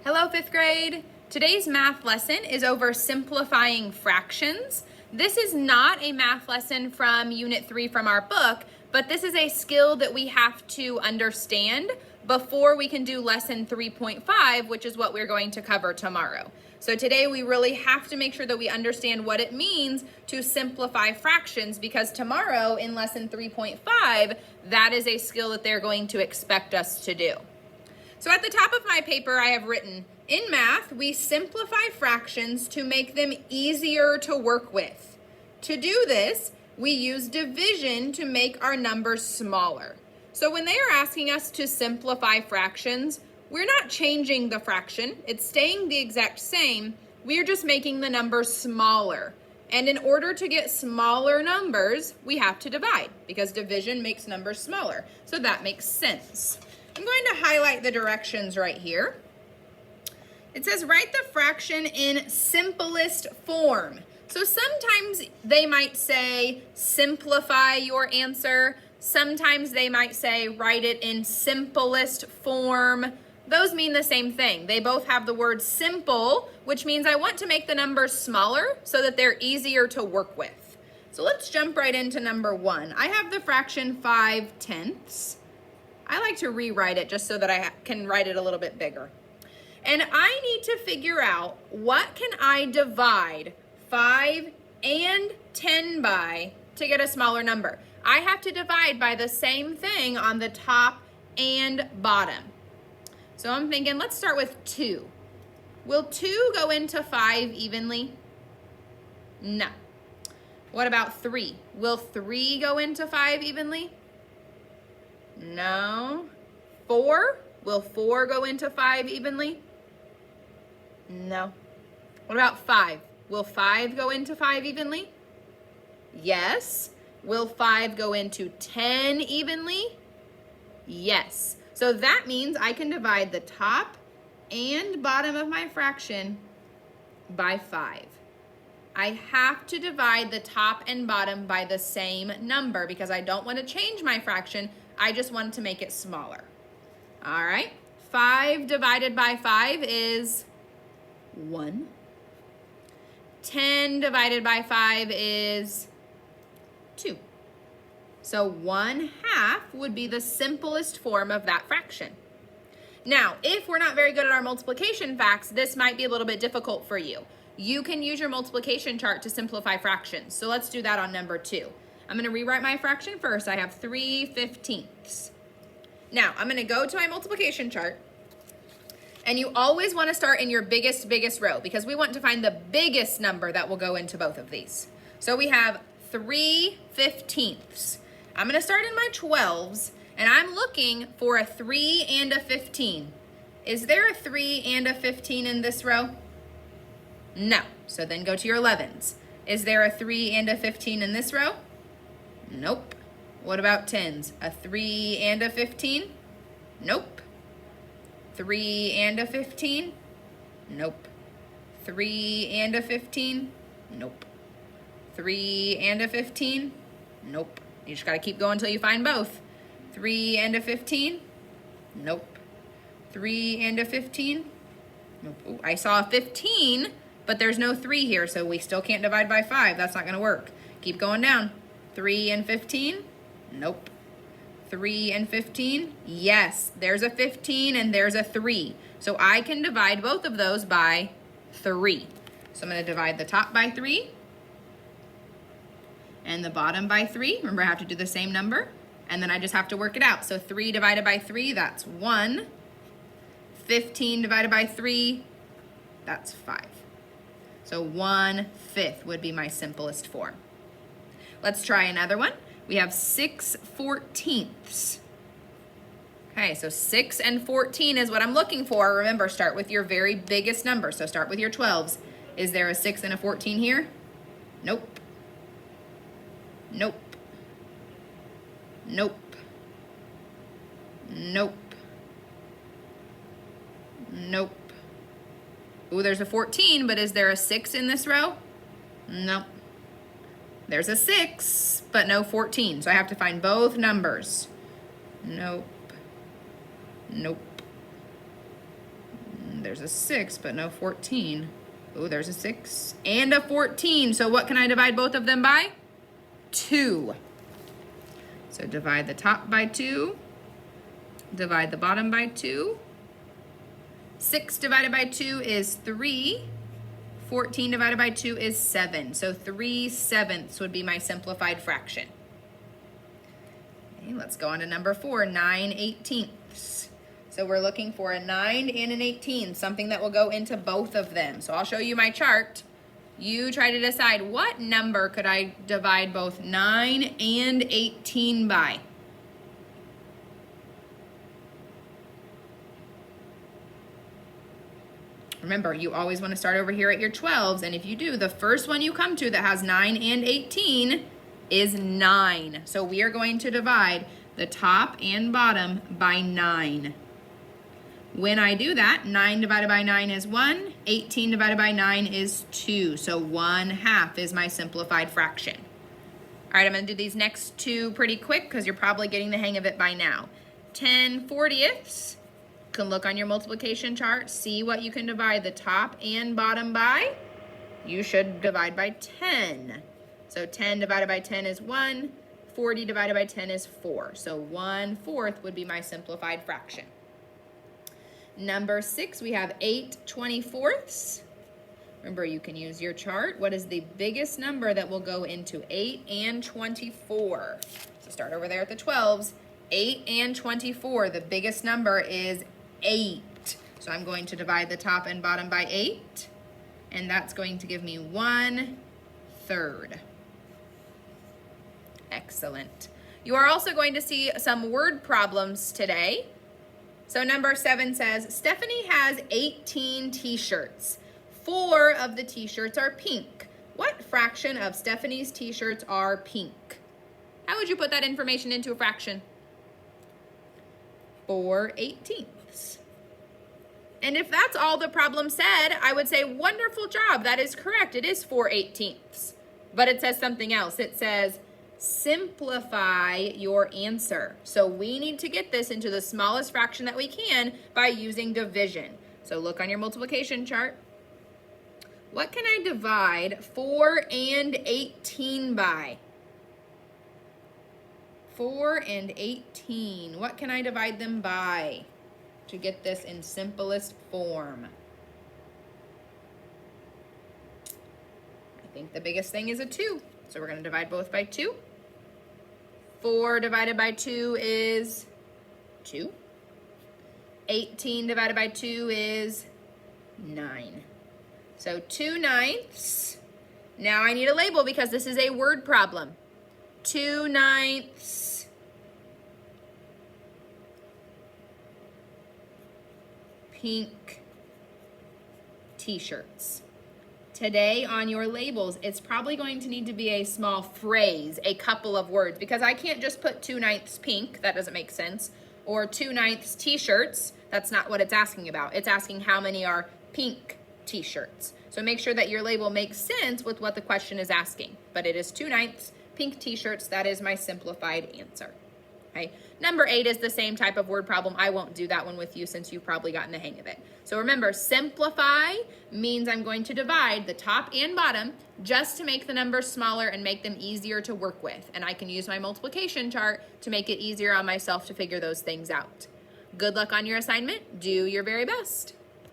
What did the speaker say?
Hello, fifth grade. Today's math lesson is over simplifying fractions. This is not a math lesson from Unit 3 from our book, but this is a skill that we have to understand before we can do lesson 3.5, which is what we're going to cover tomorrow. So today we really have to make sure that we understand what it means to simplify fractions, because tomorrow in lesson 3.5, that is a skill that they're going to expect us to do. So at the top of my paper, I have written, in math, we simplify fractions to make them easier to work with. To do this, we use division to make our numbers smaller. So when they are asking us to simplify fractions, we're not changing the fraction. It's staying the exact same. We're just making the numbers smaller. And in order to get smaller numbers, we have to divide, because division makes numbers smaller. So that makes sense. I'm going to highlight the directions right here. It says write the fraction in simplest form. So sometimes they might say simplify your answer. Sometimes they might say write it in simplest form. Those mean the same thing. They both have the word simple, which means I want to make the numbers smaller so that they're easier to work with. So let's jump right into number 1. I have the fraction 5/10. I like to rewrite it just so that I can write it a little bit bigger. And I need to figure out what can I divide 5 and 10 by to get a smaller number. I have to divide by the same thing on the top and bottom. So I'm thinking, let's start with 2. Will 2 go into 5 evenly? No. What about 3? Will 3 go into 5 evenly? No. 4? Will 4 go into 5 evenly? No. What about 5? Will 5 go into 5 evenly? Yes. Will 5 go into 10 evenly? Yes. So that means I can divide the top and bottom of my fraction by 5. I have to divide the top and bottom by the same number because I don't want to change my fraction. I just want to make it smaller. All right. 5 divided by 5 is 1. 10 divided by 5 is 2. So 1/2 would be the simplest form of that fraction. Now, if we're not very good at our multiplication facts, this might be a little bit difficult for you. You can use your multiplication chart to simplify fractions. So let's do that on number 2. I'm going to rewrite my fraction first. I have 3/15. Now, I'm going to go to my multiplication chart. And you always want to start in your biggest row because we want to find the biggest number that will go into both of these. So we have 3/15. I'm going to start in my 12s, and I'm looking for a 3 and a 15. Is there a 3 and a 15 in this row? No. So then go to your 11s. Is there a 3 and a 15 in this row? Nope. What about 10s? A 3 and a 15? Nope. 3 and a 15? Nope. 3 and a 15? Nope. 3 and a 15? Nope. You just got to keep going until you find both. 3 and a 15? Nope. 3 and a 15? Nope. Ooh, I saw a 15, but there's no 3 here, so we still can't divide by 5. That's not going to work. Keep going down. 3 and 15? Nope. 3 and 15? Yes, there's a 15 and there's a 3. So I can divide both of those by 3. So I'm going to divide the top by 3 and the bottom by 3. Remember, I have to do the same number, and then I just have to work it out. So 3 divided by 3, that's 1. 15 divided by 3, that's 5. So 1/5 would be my simplest form. Let's try another one. We have 6/14. Okay, so 6 and 14 is what I'm looking for. Remember, start with your very biggest number. So start with your 12s. Is there a 6 and a 14 here? Nope. Nope. Nope. Nope. Nope. Ooh, there's a 14, but is there a 6 in this row? Nope. There's a 6, but no 14. So I have to find both numbers. Nope. Nope. there's a 6, but no 14. Oh, there's a 6 and a 14. So what can I divide both of them by? 2. So divide the top by 2. Divide the bottom by 2. 6 divided by 2 is 3. 14 divided by 2 is 7. So 3/7 would be my simplified fraction. Okay, let's go on to number 4, 9/18. So we're looking for a 9 and an 18, something that will go into both of them. So I'll show you my chart. You try to decide what number could I divide both 9 and 18 by. Remember, you always want to start over here at your 12s, and if you do, the first one you come to that has 9 and 18 is 9. So we are going to divide the top and bottom by 9. When I do that, 9 divided by 9 is 1, 18 divided by 9 is 2. So 1/2 is my simplified fraction. All right, I'm going to do these next two pretty quick because you're probably getting the hang of it by now. 10/40. You can look on your multiplication chart, see what you can divide the top and bottom by. You should divide by 10. So 10 divided by 10 is 1, 40 divided by 10 is 4. So 1/4 would be my simplified fraction. Number 6, we have 8/24. Remember, you can use your chart. What is the biggest number that will go into 8 and 24? So start over there at the 12s. 8 and 24, the biggest number is 8. So I'm going to divide the top and bottom by 8, and that's going to give me 1/3. Excellent. You are also going to see some word problems today. So number 7 says, Stephanie has 18 t-shirts. 4 of the t-shirts are pink. What fraction of Stephanie's t-shirts are pink? How would you put that information into a fraction? 4/18. And if that's all the problem said, I would say, wonderful job. That is correct. It is 4/18. But it says something else. It says, simplify your answer. So we need to get this into the smallest fraction that we can by using division. So look on your multiplication chart. What can I divide 4 and 18 by? 4 and 18. What can I divide them by to get this in simplest form? I think the biggest thing is a 2. So we're going to divide both by 2. 4 divided by 2 is 2. 18 divided by 2 is 9. So 2/9. Now I need a label because this is a word problem. 2/9 pink t-shirts. Today on your labels, it's probably going to need to be a small phrase, a couple of words, because I can't just put 2/9 pink, that doesn't make sense, or 2/9 t-shirts, that's not what it's asking about. It's asking how many are pink t-shirts. So make sure that your label makes sense with what the question is asking. But it is 2/9 pink t-shirts, that is my simplified answer. Okay. Number 8 is the same type of word problem. I won't do that one with you since you've probably gotten the hang of it. So remember, simplify means I'm going to divide the top and bottom just to make the numbers smaller and make them easier to work with. And I can use my multiplication chart to make it easier on myself to figure those things out. Good luck on your assignment. Do your very best.